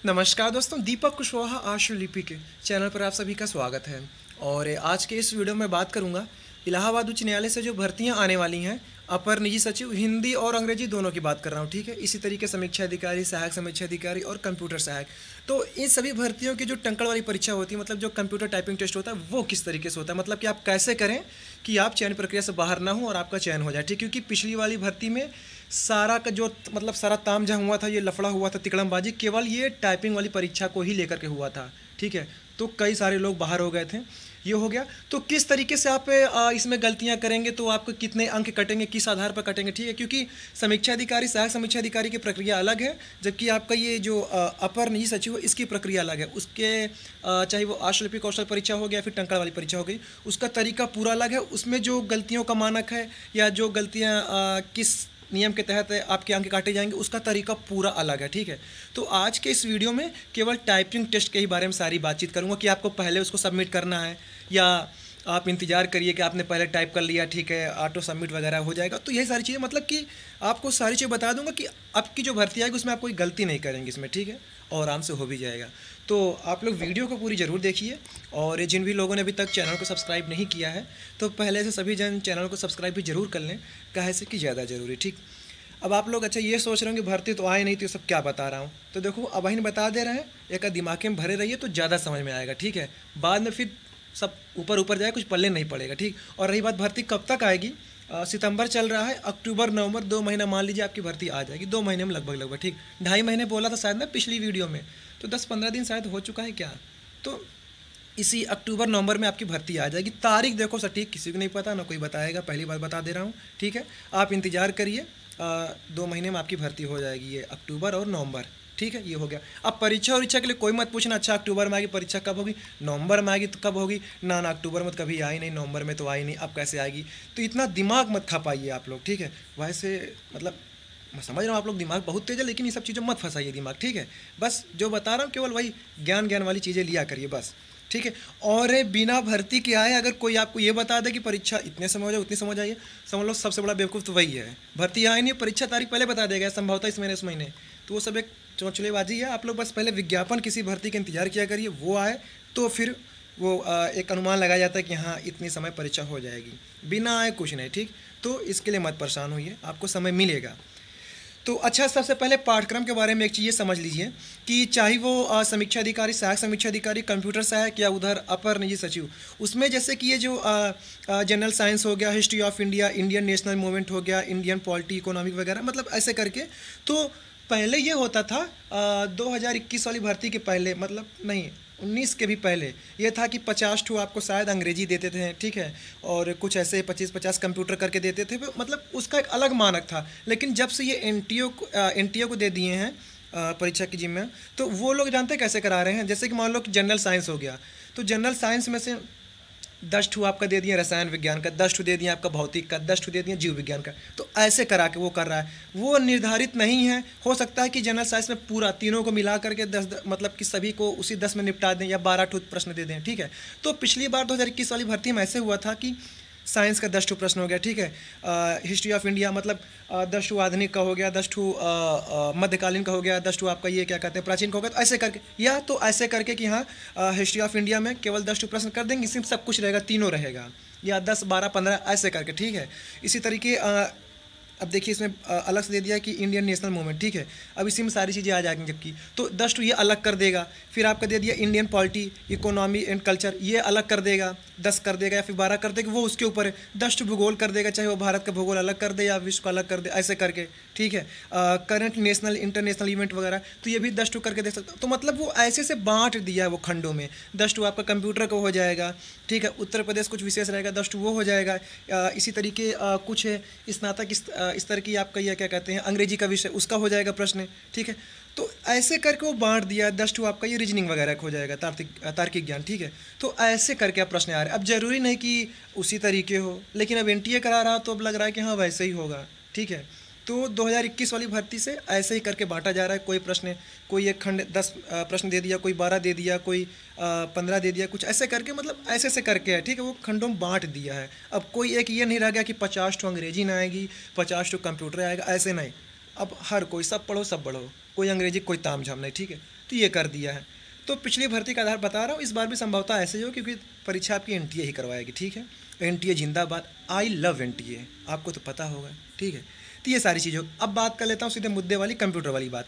नमस्कार दोस्तों, दीपक कुशवाहा आशुलिपि के चैनल पर आप सभी का स्वागत है। और आज के इस वीडियो में बात करूंगा इलाहाबाद उच्च न्यायालय से जो भर्तियां आने वाली हैं, अपर निजी सचिव हिंदी और अंग्रेजी दोनों की बात कर रहा हूं, ठीक है। इसी तरीके समीक्षा अधिकारी, सहायक समीक्षा अधिकारी और कंप्यूटर सहायक। तो इन सभी भर्तियों की जो टंकण वाली परीक्षा होती है, मतलब जो कंप्यूटर टाइपिंग टेस्ट होता है, वो किस तरीके से होता है, मतलब कि आप कैसे करें कि आप चयन प्रक्रिया से बाहर ना हो और आपका चयन हो जाए, ठीक। क्योंकि पिछली वाली भर्ती में सारा का जो मतलब सारा ताम जहाँ हुआ था, ये लफड़ा हुआ था, तिकड़मबाजी केवल ये टाइपिंग वाली परीक्षा को ही लेकर के हुआ था, ठीक है। तो कई सारे लोग बाहर हो गए थे, ये हो गया। तो किस तरीके से आप इसमें गलतियां करेंगे तो आपको कितने अंक कटेंगे, किस आधार पर कटेंगे, ठीक है। क्योंकि समीक्षा अधिकारी, सहायक समीक्षा अधिकारी की प्रक्रिया अलग है, जबकि आपका ये जो अपर निजी सचिव है, इसकी प्रक्रिया अलग है। उसके चाहे वो आशुलिपि कौशल परीक्षा हो गया, फिर टंकण वाली परीक्षा हो गई, उसका तरीका पूरा अलग है। उसमें जो गलतियों का मानक है या जो गलतियाँ किस नियम के तहत आपके अंक काटे जाएंगे, उसका तरीका पूरा अलग है, ठीक है। तो आज के इस वीडियो में केवल टाइपिंग टेस्ट के ही बारे में सारी बातचीत करूंगा कि आपको पहले उसको सबमिट करना है या आप इंतजार करिए कि आपने पहले टाइप कर लिया, ठीक है, ऑटो सबमिट वगैरह हो जाएगा। तो यही सारी चीज़ें, मतलब कि आपको सारी चीज़ें बता दूंगा कि आपकी जो भर्ती आएगी उसमें आप कोई गलती नहीं करेंगे इसमें, ठीक है, और आराम से हो भी जाएगा। तो आप लोग वीडियो को पूरी ज़रूर देखिए। और जिन भी लोगों ने अभी तक चैनल को सब्सक्राइब नहीं किया है, तो पहले से सभी जन चैनल को सब्सक्राइब भी ज़रूर कर लें, काहे से कि ज़्यादा ज़रूरी, ठीक। अब आप लोग अच्छा ये सोच रहे हो कि भर्ती तो आए नहीं, तो ये सब क्या बता रहा हूँ। तो देखो, अब ही बता दे रहे हैं, एक दिमाग में भरे रहिए तो ज़्यादा समझ में आएगा, ठीक है। बाद में फिर सब ऊपर ऊपर जाए, कुछ पल्ले नहीं पड़ेगा, ठीक। और रही बात भर्ती कब तक आएगी, सितंबर चल रहा है, अक्टूबर नवंबर 2 महीना मान लीजिए आपकी भर्ती आ जाएगी, 2 महीने में लगभग, ठीक। 2.5 महीने बोला था शायद ना पिछली वीडियो में, तो 10-15 दिन शायद हो चुका है क्या। तो इसी अक्टूबर नवंबर में आपकी भर्ती आ जाएगी। तारीख देखो सटीक किसी को नहीं पता, ना कोई बताएगा, पहली बार बता दे रहा हूँ, ठीक है। आप इंतज़ार करिए, 2 महीने में आपकी भर्ती हो जाएगी, ये अक्टूबर और नवंबर, ठीक है। ये हो गया। अब परीक्षा के लिए कोई मत पूछना, अच्छा अक्टूबर में आएगी परीक्षा, कब होगी, नवंबर में आएगी तो कब होगी, ना अक्टूबर में तो कभी आई नहीं, नवंबर में तो आई नहीं, अब कैसे आएगी। तो इतना दिमाग मत खा पाइए आप लोग, ठीक है। वैसे मतलब मैं समझ रहा हूँ आप लोग दिमाग बहुत तेज है, लेकिन ये सब चीज़ें मत फंसाइए दिमाग, ठीक है। बस जो बता रहा हूँ केवल वही ज्ञान वाली चीज़ें लिया करिए बस, ठीक है। और बिना भर्ती के आए अगर कोई आपको ये बता दे कि परीक्षा इतने समय हो जाए, उतनी समय हो जाइए, समझ लो सबसे बड़ा बेवकूफ़ तो वही है। भर्ती आए नहीं, परीक्षा तारीख पहले बता देगा, संभवतः इस महीने, उस महीने, तो वो सब एक चौंचलेबाजी है। आप लोग बस पहले विज्ञापन किसी भर्ती का इंतजार किया करिए, वो आए तो फिर वो एक अनुमान लगाया जाता है कि हाँ इतनी समय परीक्षा हो जाएगी, बिना आए कुछ नहीं, ठीक। तो इसके लिए मत परेशान होइए, आपको समय मिलेगा। तो अच्छा, सबसे पहले पाठ्यक्रम के बारे में एक चीज़ ये समझ लीजिए कि चाहे वो समीक्षा अधिकारी, सहायक समीक्षा अधिकारी, कंप्यूटर सहायक या उधर अपर निजी सचिव, उसमें जैसे कि ये जो जनरल साइंस हो गया, history of India, Indian national movement हो गया, इंडियन पॉलिटी, इकोनॉमिक वगैरह, मतलब ऐसे करके। तो पहले ये होता था 2021 वाली भर्ती के पहले, मतलब नहीं 19 के भी पहले, ये था कि 50 ठो आपको शायद अंग्रेजी देते थे, ठीक है, और कुछ ऐसे 25-50 कंप्यूटर करके देते थे, मतलब उसका एक अलग मानक था। लेकिन जब से ये एनटीओ को दे दिए हैं परीक्षा की जिम्मे, तो वो लोग जानते हैं कैसे करा रहे हैं। जैसे कि मान लो कि जनरल साइंस हो गया, तो जनरल साइंस में से 10 ठू आपका दे दिया रसायन विज्ञान का, 10 ठू दे दिया आपका भौतिक का, 10 ठू दे दिया जीव विज्ञान का। तो ऐसे करा के वो कर रहा है, वो निर्धारित नहीं है। हो सकता है कि जनरल साइंस में पूरा तीनों को मिला करके 10 मतलब कि सभी को उसी 10 में निपटा दें या 12 ठू प्रश्न दे दें, ठीक है। तो पिछली बार 2021 वाली भर्ती में ऐसे हुआ था कि साइंस का 10 ठू प्रश्न हो गया, ठीक है। हिस्ट्री ऑफ इंडिया मतलब 10 ठू आधुनिक का हो गया, 10 ठू मध्यकालीन का हो गया, 10 ठू आपका ये क्या कहते हैं प्राचीन का हो गया। तो ऐसे करके, या तो ऐसे करके कि हाँ हिस्ट्री ऑफ इंडिया में केवल 10 ठू प्रश्न कर देंगे, इसमें सब कुछ रहेगा, तीनों रहेगा, या 10, 12, 15 ऐसे करके, ठीक है। इसी तरीके अब देखिए इसमें अलग से दे दिया कि इंडियन नेशनल मूवमेंट, ठीक है। अब इसी में सारी चीज़ें आ जाएंगी, जबकि तो 10 ये अलग कर देगा। फिर आपका दे दिया Indian polity, economy and culture, ये अलग कर देगा, 10 कर देगा, या फिर 12 कर देगा, वो उसके ऊपर है। 10 भूगोल कर देगा, चाहे वो भारत का भूगोल अलग कर दे या विश्व का अलग कर दे, ऐसे करके, ठीक है। करंट नेशनल इंटरनेशनल इवेंट वगैरह, तो ये भी 10 करके दे सकते हो। तो मतलब वो ऐसे से बांट दिया है वो खंडों में। 10 आपका कंप्यूटर का हो जाएगा, ठीक है। उत्तर प्रदेश कुछ विशेष रहेगा, 10 वो हो जाएगा। इसी तरीके कुछ स्नातक इस तरह की आपका यह क्या कहते हैं अंग्रेजी का विषय, उसका हो जाएगा प्रश्न, ठीक है। तो ऐसे करके वो बांट दिया। 10 आपका ये रीजनिंग वगैरह हो जाएगा, तार्किक ज्ञान, ठीक है। तो ऐसे करके आप प्रश्न आ रहे हैं। अब जरूरी नहीं कि उसी तरीके हो, लेकिन अब एनटीए करा रहा तो अब लग रहा है कि हाँ वैसे ही होगा, ठीक है। तो 2021 वाली भर्ती से ऐसे ही करके बांटा जा रहा है। कोई प्रश्न, कोई एक खंड 10 प्रश्न दे दिया, कोई 12 दे दिया, कोई 15 दे दिया, कुछ ऐसे करके, मतलब ऐसे ऐसे करके है, ठीक है, वो खंडों में बांट दिया है। अब कोई एक ये नहीं रह गया कि 50 तो अंग्रेजी ना आएगी, 50 तो कंप्यूटर आएगा, ऐसे नहीं। अब हर कोई सब पढ़ो सब पढ़ो, कोई अंग्रेजी कोई ताम झाम नहीं, ठीक है। तो ये कर दिया है। तो पिछली भर्ती का आधार बता रहा हूँ, इस बार भी संभवतः ऐसे ही हो, क्योंकि परीक्षा आपकी एनटीए ही करवाएगी, ठीक है। एनटीए जिंदाबाद, आई लव एनटीए, आपको तो पता होगा, ठीक है। तो ये सारी चीज़ें। अब बात कर लेता हूँ सीधे मुद्दे वाली, कंप्यूटर वाली बात।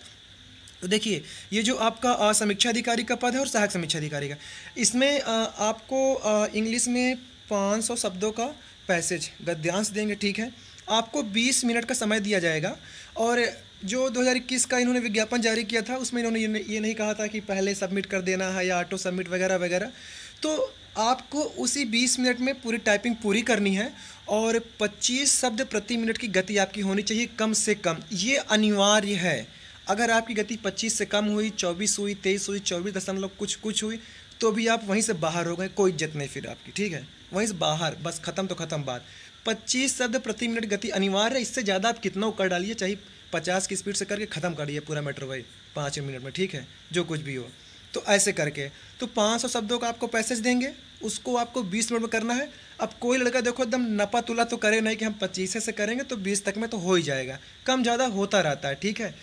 तो देखिए, ये जो आपका समीक्षा अधिकारी का पद है और सहायक समीक्षा अधिकारी का, इसमें आपको इंग्लिश में 500 शब्दों का पैसेज गद्यांश देंगे, ठीक है। आपको 20 मिनट का समय दिया जाएगा। और जो 2021 का इन्होंने विज्ञापन जारी किया था, उसमें इन्होंने ये नहीं कहा था कि पहले सबमिट कर देना है या ऑटो सबमिट वगैरह वगैरह। तो आपको उसी 20 मिनट में पूरी टाइपिंग पूरी करनी है और 25 शब्द प्रति मिनट की गति आपकी होनी चाहिए कम से कम, ये अनिवार्य है। अगर आपकी गति 25 से कम हुई, 24 हुई, 23 हुई, 24 दशमलव कुछ हुई, तो भी आप वहीं से बाहर हो गए, कोई इज्जत नहीं फिर आपकी, ठीक है। वहीं से बाहर, बस ख़त्म तो ख़त्म बात। 25 शब्द प्रति मिनट गति अनिवार्य है। इससे ज़्यादा आप कितना कर डालिए, चाहे 50 की स्पीड से करके ख़त्म करिए पूरा मैटर भाई 5 मिनट में, ठीक है, जो कुछ भी हो। तो ऐसे करके तो 500 शब्दों का आपको पैसेज देंगे, उसको आपको 20 मिनट में करना है। अब कोई लड़का देखो एकदम नपा तुला तो करे नहीं कि हम 25 से करेंगे तो 20 तक में तो हो ही जाएगा, कम ज़्यादा होता रहता है, ठीक है।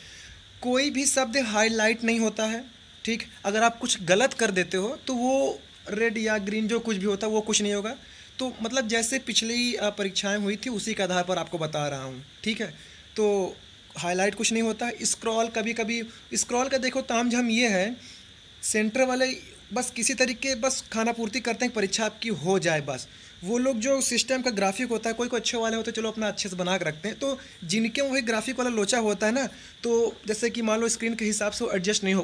कोई भी शब्द हाईलाइट नहीं होता है, ठीक। अगर आप कुछ गलत कर देते हो तो वो रेड या ग्रीन जो कुछ भी होता है वो कुछ नहीं होगा। तो मतलब जैसे पिछली परीक्षाएं हुई थी उसी के आधार पर आपको बता रहा हूँ, ठीक है। तो हाईलाइट कुछ नहीं होता है। स्क्रॉल, कभी कभी स्क्रॉल का देखो तामझाम ये है, सेंटर वाले बस किसी तरीके बस खाना पूर्ति करते हैं परीक्षा आपकी हो जाए बस। वो लोग जो सिस्टम का ग्राफिक होता है, कोई कोई अच्छे वाले होते हैं, चलो अपना अच्छे से बना के रखते हैं। तो जिनके वही ग्राफिक वाला लोचा होता है ना, तो जैसे कि मान लो स्क्रीन के हिसाब से वो एडजस्ट नहीं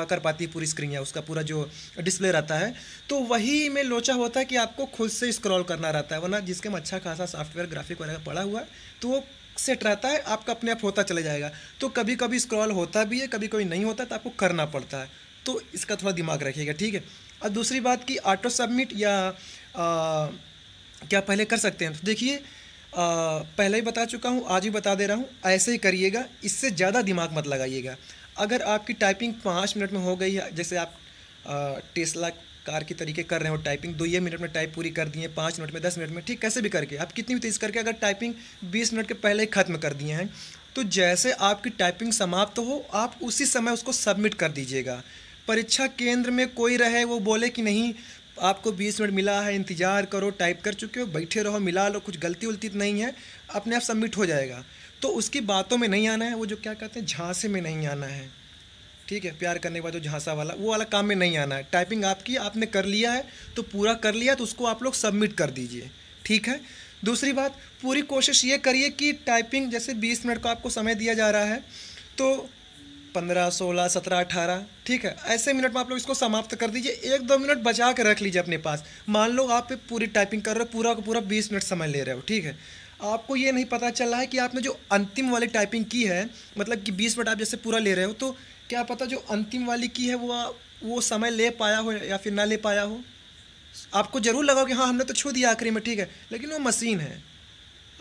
कर पाती पूरी स्क्रीन या उसका पूरा जो डिस्प्ले रहता है, तो वही में लोचा होता है कि आपको खुद से स्क्रॉल करना रहता है। वरना जिसके में अच्छा खासा सॉफ्टवेयर ग्राफिक वगैरह पड़ा हुआ है तो वो सेट रहता है, आपका अपने आप होता चला जाएगा। तो कभी कभी स्क्रॉल होता भी है, कभी कभी नहीं होता, तो आपको करना पड़ता है। तो इसका थोड़ा दिमाग रखिएगा, ठीक है। और दूसरी बात कि ऑटो सबमिट या क्या पहले कर सकते हैं, तो देखिए पहले ही बता चुका हूँ, आज भी बता दे रहा हूँ, ऐसे ही करिएगा, इससे ज़्यादा दिमाग मत लगाइएगा। अगर आपकी टाइपिंग 5 मिनट में हो गई है, जैसे आप टेस्ला कार की तरीके कर रहे हो टाइपिंग, 2 मिनट में टाइप पूरी कर दिए, 5 मिनट में, 10 मिनट में, ठीक, कैसे भी करके आप कितनी भी तेज़ करके अगर टाइपिंग 20 मिनट के पहले ही ख़त्म कर दिए हैं, तो जैसे आपकी टाइपिंग समाप्त हो आप उसी समय उसको सबमिट कर दीजिएगा। परीक्षा केंद्र में कोई रहे वो बोले कि नहीं आपको 20 मिनट मिला है, इंतज़ार करो, टाइप कर चुके हो, बैठे रहो, मिला लो, कुछ गलती उलती तो नहीं है, अपने आप सबमिट हो जाएगा। तो उसकी बातों में नहीं आना है, वो जो क्या कहते हैं झांसे में नहीं आना है, ठीक है। प्यार करने के बाद जो झांसा वाला, वो वाला काम में नहीं आना है। टाइपिंग आपकी, आपने कर लिया है तो पूरा कर लिया, तो उसको आप लोग सबमिट कर दीजिए, ठीक है। दूसरी बात, पूरी कोशिश ये करिए कि टाइपिंग जैसे 20 मिनट का आपको समय दिया जा रहा है, तो 15, 16, 17, 18, ठीक है, ऐसे मिनट में आप लोग इसको समाप्त कर दीजिए। 1-2 मिनट बचा के रख लीजिए अपने पास। मान लो आप पूरी टाइपिंग कर रहे हो, पूरा का पूरा 20 मिनट समय ले रहे हो, ठीक है। आपको ये नहीं पता चल रहा है कि आपने जो अंतिम वाली टाइपिंग की है, मतलब कि 20 मिनट आप जैसे पूरा ले रहे हो, तो क्या पता जो अंतिम वाली की है वो समय ले पाया हो या फिर ना ले पाया हो। आपको ज़रूर लगा कि हाँ हमने तो छू दिया आखिरी में, ठीक है, लेकिन वो मशीन है,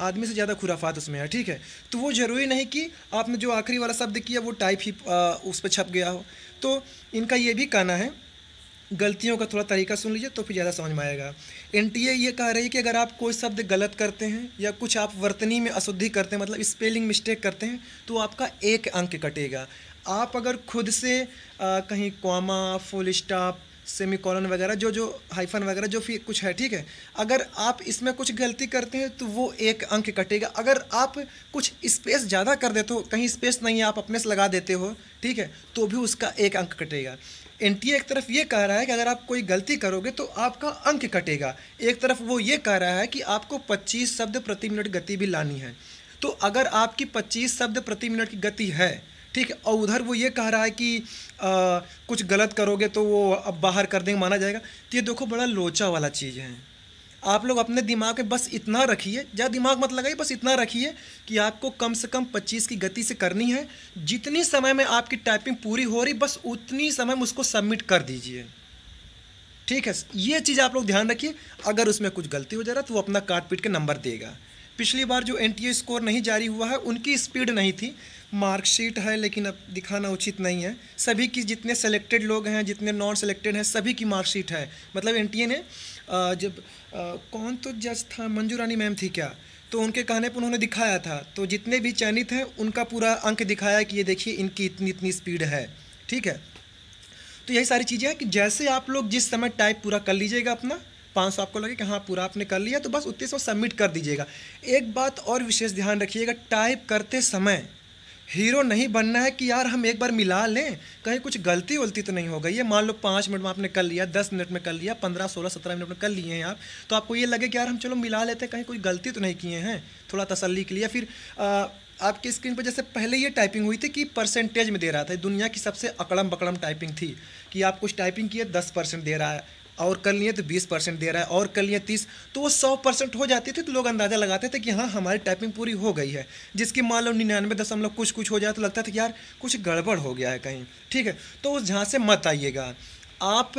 आदमी से ज़्यादा खुराफात उसमें है, ठीक है। तो वो ज़रूरी नहीं कि आपने जो आखिरी वाला शब्द किया वो टाइप ही उस पर छप गया हो। तो इनका ये भी कहना है, गलतियों का थोड़ा तरीका सुन लीजिए तो फिर ज़्यादा समझ में आएगा। एनटीए ये कह रही है कि अगर आप कोई शब्द गलत करते हैं या कुछ आप वर्तनी में अशुद्धि करते हैं, मतलब स्पेलिंग मिस्टेक करते हैं, तो आपका 1 अंक कटेगा। आप अगर खुद से कहीं कॉमा, फुल स्टॉप, सेमीकोलन वगैरह जो हाइफन वगैरह जो फिर कुछ है, ठीक है, अगर आप इसमें कुछ गलती करते हैं तो वो 1 अंक कटेगा। अगर आप कुछ स्पेस ज़्यादा कर देते हो, कहीं स्पेस नहीं है आप अपने से लगा देते हो, ठीक है, तो भी उसका 1 अंक कटेगा। एनटीए एक तरफ ये कह रहा है कि अगर आप कोई गलती करोगे तो आपका अंक कटेगा, एक तरफ वो ये कह रहा है कि आपको 25 शब्द प्रति मिनट गति भी लानी है। तो अगर आपकी 25 शब्द प्रति मिनट की गति है, ठीक है, और उधर वो ये कह रहा है कि कुछ गलत करोगे तो वो अब बाहर कर देंगे, माना जाएगा। तो ये देखो बड़ा लोचा वाला चीज़ है। आप लोग अपने दिमाग में बस इतना रखिए, ज़्यादा दिमाग मत लगाइए, बस इतना रखिए कि आपको कम से कम 25 की गति से करनी है। जितनी समय में आपकी टाइपिंग पूरी हो रही बस उतनी समय में उसको सबमिट कर दीजिए, ठीक है। ये चीज़ आप लोग ध्यान रखिए। अगर उसमें कुछ गलती हो जा रहा है तो वो अपना काट पीट के नंबर देगा। पिछली बार जो एनटीए स्कोर नहीं जारी हुआ है उनकी स्पीड नहीं थी। मार्कशीट है लेकिन अब दिखाना उचित नहीं है। सभी की, जितने सेलेक्टेड लोग हैं, जितने नॉन सेलेक्टेड हैं, सभी की मार्कशीट है। मतलब एनटीए ने जब कौन तो जज था, मंजू रानी मैम थी क्या, तो उनके कहने पर उन्होंने दिखाया था, तो जितने भी चयनित हैं उनका पूरा अंक दिखाया कि ये देखिए इनकी इतनी इतनी स्पीड है। ठीक है, तो यही सारी चीज़ें हैं कि जैसे आप लोग जिस समय टाइप पूरा कर लीजिएगा अपना, 500 आपको लगे कि हाँ पूरा आपने कर लिया, तो बस उतने समय सबमिट कर दीजिएगा। एक बात और विशेष ध्यान रखिएगा, टाइप करते समय हीरो नहीं बनना है कि यार हम एक बार मिला लें, कहीं कुछ गलती वलती तो नहीं हो गई है। मान लो 5 मिनट में आपने कर लिया, 10 मिनट में कर लिया, 15, 16, 17 मिनट में कर लिए हैं आप, तो आपको ये लगे कि यार हम चलो मिला लेते हैं, कहीं कोई गलती तो नहीं किए हैं, थोड़ा तसल्ली के लिए। फिर आपकी स्क्रीन पर जैसे पहले ये टाइपिंग हुई थी कि परसेंटेज में दे रहा था, दुनिया की सबसे अकड़म बकड़म टाइपिंग थी कि आप कुछ टाइपिंग किए 10% दे रहा है, और कर लिए तो 20% दे रहा है, और कर लिए 30, तो वो 100% हो जाती थी, तो लोग अंदाज़ा लगाते थे कि हाँ हमारी टाइपिंग पूरी हो गई है। जिसकी मान लो 99 कुछ हो जाए तो लगता था कि यार कुछ गड़बड़ हो गया है कहीं। ठीक है, तो उस झांसे मत आइएगा। आप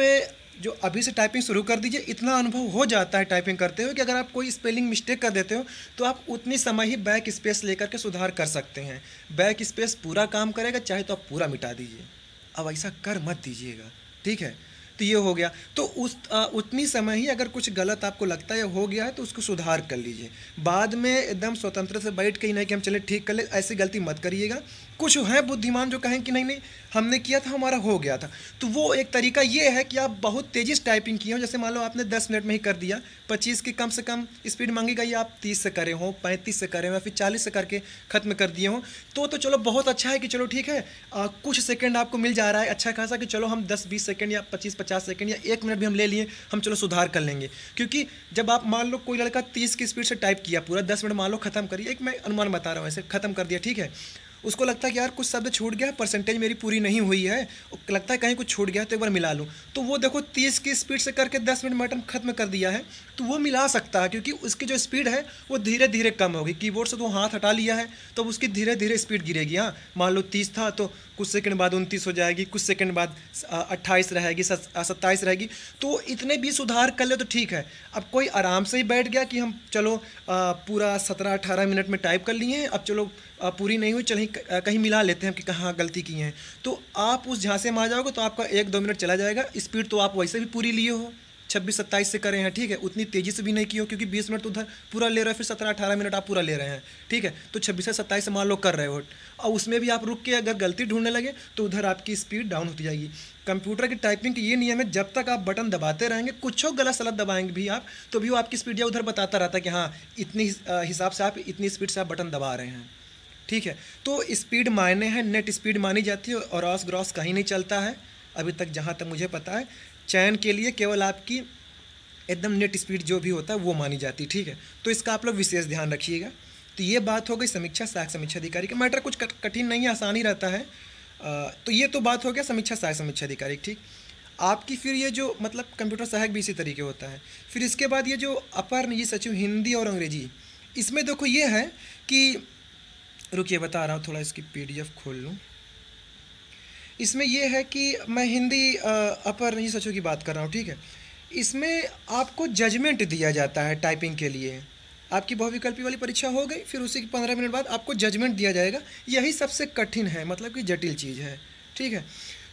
जो अभी से टाइपिंग शुरू कर दीजिए, इतना अनुभव हो जाता है टाइपिंग करते हुए कि अगर आप कोई स्पेलिंग मिस्टेक कर देते हो तो आप उतनी समय ही बैक स्पेस लेकर के सुधार कर सकते हैं। बैक स्पेस पूरा काम करेगा, चाहे तो आप पूरा मिटा दीजिए, अब ऐसा कर मत दीजिएगा। ठीक है, तो ये हो गया। तो उतनी समय ही अगर कुछ गलत आपको लगता है हो गया है तो उसको सुधार कर लीजिए। बाद में एकदम स्वतंत्र से बैठ के ही नहीं कि हम चले ठीक कर ले, ऐसी गलती मत करिएगा। कुछ हैं बुद्धिमान जो कहें कि नहीं नहीं हमने किया था, हमारा हो गया था, तो वो एक तरीका ये है कि आप बहुत तेज़ी से टाइपिंग किए हो। जैसे मान लो आपने 10 मिनट में ही कर दिया, 25 की कम से कम स्पीड मांगी गई, आप 30 से करे हो, 35 से करे हो, फिर 40 से करके ख़त्म कर दिए हो, तो चलो बहुत अच्छा है कि चलो ठीक है, कुछ सेकंड आपको मिल जा रहा है अच्छा खासा कि चलो हम 10-20 सेकंड या 25-50 सेकंड या 1 मिनट भी हम ले लिए, हम चलो सुधार कर लेंगे। क्योंकि जब आप मान लो कोई लड़का 30 की स्पीड से टाइप किया, पूरा 10 मिनट मान लो ख़त्म करिए, एक मैं अनुमान बता रहा हूँ, ऐसे ख़त्म कर दिया, ठीक है, उसको लगता है कि यार कुछ शब्द छूट गया, परसेंटेज मेरी पूरी नहीं हुई है, लगता है कहीं कुछ छूट गया तो एक बार मिला लूँ, तो वो देखो 30 की स्पीड से करके 10 मिनट में आइटम खत्म कर दिया है, तो वो मिला सकता है क्योंकि उसकी जो स्पीड है वो धीरे धीरे कम होगी। कीबोर्ड से तो हाथ हटा लिया है तो उसकी धीरे धीरे स्पीड गिरेगी। हाँ, मान लो 30 था तो कुछ सेकंड बाद 29 हो जाएगी, कुछ सेकंड बाद 28 रहेगी, 27 रहेगी, तो इतने भी सुधार कर ले तो ठीक है। अब कोई आराम से ही बैठ गया कि हम चलो पूरा 17-18 मिनट में टाइप कर लिए हैं, अब चलो पूरी नहीं हुई, चल कहीं मिला लेते हैं कि कहाँ गलती की हैं, तो आप उस झांसे में आ जाओगे तो आपका 1-2 मिनट चला जाएगा। स्पीड तो आप वैसे भी पूरी लिए हो, 26-27 से करे हैं, ठीक है, उतनी तेज़ी से भी नहीं की हो क्योंकि 20 मिनट तो उधर पूरा ले रहे हो, फिर 17-18 मिनट आप पूरा ले रहे हैं, ठीक है, तो 26 से 27 से मान लो कर रहे हो, और उसमें भी आप रुक के अगर गलती ढूंढने लगे तो उधर आपकी स्पीड डाउन होती जाएगी। कंप्यूटर की टाइपिंग की ये नियम है, जब तक आप बटन दबाते रहेंगे, कुछ गलत सलत दबाएंगे भी आप, तो भी वो आपकी स्पीड या उधर बताता रहता है कि हाँ इतनी हिसाब से आप इतनी स्पीड से आप बटन दबा रहे हैं, ठीक है। तो स्पीड मायने हैं, नेट स्पीड मानी जाती है और ऑस ग्रॉस कहीं नहीं चलता है अभी तक, जहाँ तक मुझे पता है। चयन के लिए केवल आपकी एकदम नेट स्पीड जो भी होता है वो मानी जाती है, ठीक है, तो इसका आप लोग विशेष ध्यान रखिएगा। तो ये बात हो गई समीक्षा सहायक समीक्षा अधिकारी का। मैटर कुछ कठिन नहीं है, आसान ही रहता है। तो ये तो बात हो गया समीक्षा सहायक समीक्षा अधिकारी, ठीक। आपकी फिर ये जो मतलब कंप्यूटर सहायक भी इसी तरीके होता है। फिर इसके बाद ये जो अपर निजी सचिव हिंदी और अंग्रेजी, इसमें देखो ये है कि, रुकिए बता रहा हूँ, थोड़ा इसकी PDF खोल लूँ। इसमें यह है कि मैं हिंदी अपर निजी सचिव की बात कर रहा हूँ, ठीक है। इसमें आपको जजमेंट दिया जाता है टाइपिंग के लिए। आपकी बहुविकल्पी वाली परीक्षा हो गई, फिर उसी के 15 मिनट बाद आपको जजमेंट दिया जाएगा। यही सबसे कठिन है, मतलब कि जटिल चीज़ है, ठीक है।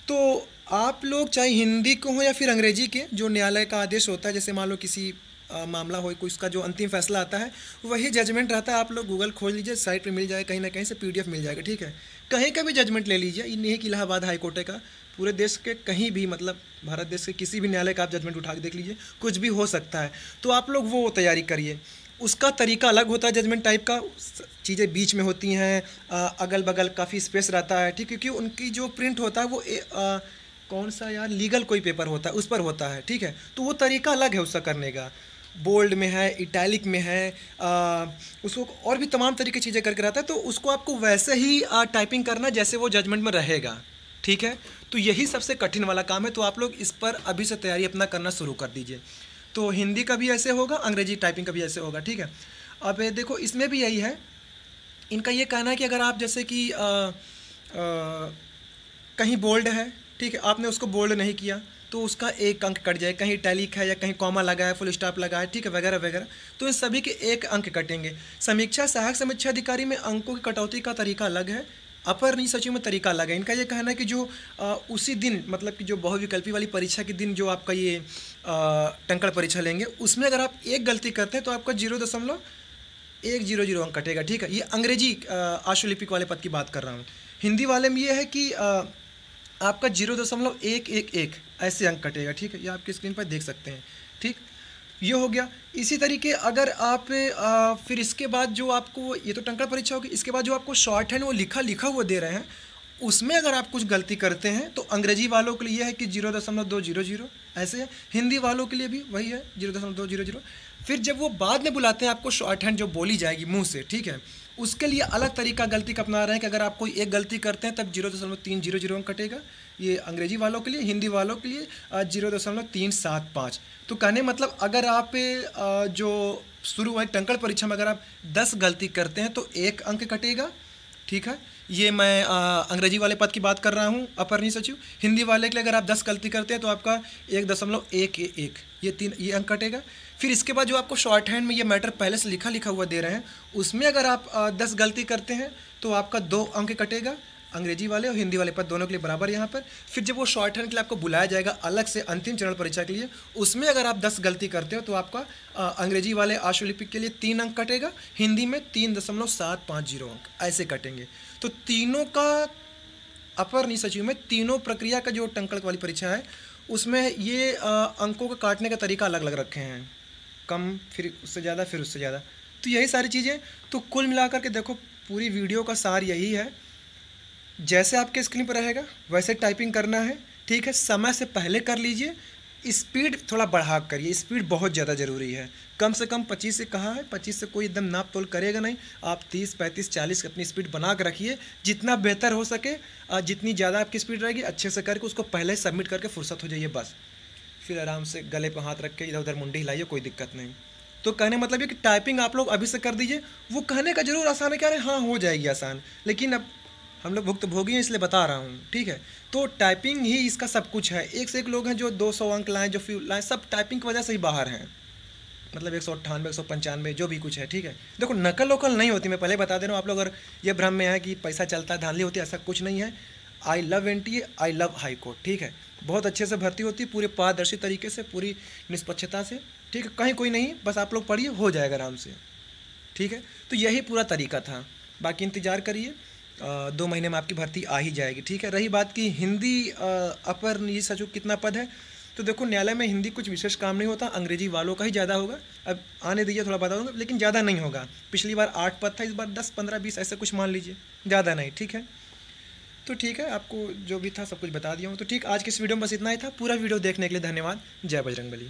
तो आप लोग चाहे हिंदी को हो या फिर अंग्रेजी के, जो न्यायालय का आदेश होता है, जैसे मान लो किसी मामला हो, कोई उसका जो अंतिम फैसला आता है वही जजमेंट रहता है। आप लोग गूगल खोल लीजिए, साइट पे मिल जाए, कहीं ना कहीं से PDF मिल जाएगा, ठीक है। कहीं का भी जजमेंट ले लीजिए, ये नहीं कि इलाहाबाद हाई कोर्ट का, पूरे देश के कहीं भी, मतलब भारत देश के किसी भी न्यायालय का आप जजमेंट उठा के देख लीजिए, कुछ भी हो सकता है। तो आप लोग वो तैयारी करिए। उसका तरीका अलग होता है जजमेंट टाइप का, चीज़ें बीच में होती हैं, अगल बगल काफ़ी स्पेस रहता है, ठीक, क्योंकि उनकी जो प्रिंट होता है वो कौन सा यार लीगल कोई पेपर होता है उस पर होता है, ठीक है। तो वो तरीका अलग है उसका करने का, बोल्ड में है, इटैलिक में है, उसको और भी तमाम तरीके चीज़ें करके रहता है, तो उसको आपको वैसे ही टाइपिंग करना जैसे वो जजमेंट में रहेगा, ठीक है। तो यही सबसे कठिन वाला काम है, तो आप लोग इस पर अभी से तैयारी अपना करना शुरू कर दीजिए। तो हिंदी का भी ऐसे होगा, अंग्रेजी टाइपिंग का भी ऐसे होगा, ठीक है। अब देखो इसमें भी यही है, इनका ये कहना है कि अगर आप जैसे कि कहीं बोल्ड है, ठीक है, आपने उसको बोल्ड नहीं किया तो उसका एक अंक कट जाए, कहीं टैलिक है या कहीं कॉमा लगा है, फुल स्टॉप लगा है, ठीक है, वगैरह वगैरह, तो इन सभी के एक अंक कटेंगे। समीक्षा सहायक समीक्षा अधिकारी में अंकों की कटौती का तरीका अलग है, अपर निजी सचिव में तरीका अलग है। इनका ये कहना है कि जो उसी दिन, मतलब कि जो बहुविकल्पी वाली परीक्षा के दिन जो आपका ये टंकण परीक्षा लेंगे, उसमें अगर आप एक गलती करते हैं तो आपका 0.100 अंक कटेगा, ठीक है। ये अंग्रेजी आशुलिपिक वाले पद की बात कर रहा हूँ। हिंदी वाले में ये है कि आपका 0.111 ऐसे अंक कटेगा, ठीक है। ये आपकी स्क्रीन पर देख सकते हैं, ठीक। ये हो गया। इसी तरीके अगर आप फिर इसके बाद जो आपको, ये तो टंकण परीक्षा होगी, इसके बाद जो आपको शॉर्ट हैंड वो लिखा हुआ दे रहे हैं, उसमें अगर आप कुछ गलती करते हैं तो अंग्रेजी वालों के लिए है कि 0.200 ऐसे है। हिंदी वालों के लिए भी वही है 0.200। फिर जब वो बाद में बुलाते हैं आपको शॉर्ट हैंड जो बोली जाएगी मुंह से, ठीक है, उसके लिए अलग तरीका गलती का अपना रहे हैं कि अगर आप कोई एक गलती करते हैं तब 0.300 अंक कटेगा। ये अंग्रेजी वालों के लिए। हिंदी वालों के लिए 0.375। तो कहने मतलब अगर आप जो शुरू हुआ टंकण परीक्षा में अगर आप 10 गलती करते हैं तो 1 अंक कटेगा, ठीक है। ये मैं अंग्रेजी वाले पद की बात कर रहा हूँ, अपर निजी सचिव। हिंदी वाले के लिए अगर आप 10 गलती करते हैं तो आपका 1.11 ये अंक कटेगा। फिर इसके बाद जो आपको शॉर्ट हैंड में ये मैटर पहले से लिखा हुआ दे रहे हैं, उसमें अगर आप 10 गलती करते हैं तो आपका 2 अंक कटेगा। अंग्रेजी वाले और हिंदी वाले पद दोनों के लिए बराबर यहाँ पर। फिर जब वो शॉर्ट हैंड के लिए आपको बुलाया जाएगा अलग से अंतिम चरण परीक्षा के लिए, उसमें अगर आप 10 गलती करते हो तो आपका अंग्रेजी वाले आशुलिपिक के लिए 3 अंक कटेगा, हिंदी में 3.750 अंक ऐसे कटेंगे। तो तीनों का अपर निजी सचिव में तीनों प्रक्रिया का जो टंकण वाली परीक्षा है उसमें ये अंकों को काटने का तरीका अलग अलग रखे हैं, कम, फिर उससे ज़्यादा, फिर उससे ज़्यादा। तो यही सारी चीज़ें। तो कुल मिलाकर के देखो पूरी वीडियो का सार यही है, जैसे आपके स्क्रीन पर रहेगा वैसे टाइपिंग करना है, ठीक है। समय से पहले कर लीजिए, स्पीड थोड़ा बढ़ा करिए, स्पीड बहुत ज़्यादा ज़रूरी है। कम से कम 25 से कहा है, 25 से कोई एकदम नाप तोल करेगा नहीं। आप 30, 35, 40 अपनी स्पीड बना कर रखिए, जितना बेहतर हो सके। जितनी ज़्यादा आपकी स्पीड रहेगी अच्छे से करके उसको पहले सबमिट करके फुर्सत हो जाइए बस। फिर आराम से गले पर हाथ रख के इधर उधर मुंडी हिलाइए, कोई दिक्कत नहीं। तो कहने मतलब ये कि टाइपिंग आप लोग अभी से कर दीजिए। वो कहने का जरूर आसान है, क्या अरे हाँ हो जाएगी आसान, लेकिन अब हम लोग भुक्तभोगी हैं इसलिए बता रहा हूँ, ठीक है। तो टाइपिंग ही इसका सब कुछ है। एक से एक लोग हैं जो 200 अंक लाएँ, जो फ्यू लाएँ, सब टाइपिंग की वजह से ही बाहर हैं। मतलब 198, 195 जो भी कुछ है, ठीक है। देखो नकल वकल नहीं होती, मैं पहले बता दे रहा हूँ। आप लोग अगर ये भ्रम में है कि पैसा चलता है, धांधली होती है, ऐसा कुछ नहीं है। I love NTA, I love high court, ठीक है। बहुत अच्छे से भर्ती होती है, पूरे पारदर्शी तरीके से, पूरी निष्पक्षता से, ठीक है। कहीं कोई नहीं, बस आप लोग पढ़िए, हो जाएगा आराम से, ठीक है। तो यही पूरा तरीका था। बाकी इंतज़ार करिए, 2 महीने में आपकी भर्ती आ ही जाएगी, ठीक है। रही बात की हिंदी अपर निजी सचिव कितना पद है, तो देखो न्यायालय में हिंदी कुछ विशेष काम नहीं होता, अंग्रेजी वालों का ही ज़्यादा होगा। अब आने दीजिए, थोड़ा बता दूँगा, लेकिन ज़्यादा नहीं होगा। पिछली बार 8 पद था, इस बार 10, 15, 20 ऐसे कुछ मान लीजिए, ज़्यादा नहीं, ठीक है। तो ठीक है, आपको जो भी था सब कुछ बता दिया हूँ। तो ठीक, आज की इस वीडियो में बस इतना ही था। पूरा वीडियो देखने के लिए धन्यवाद। जय बजरंगबली।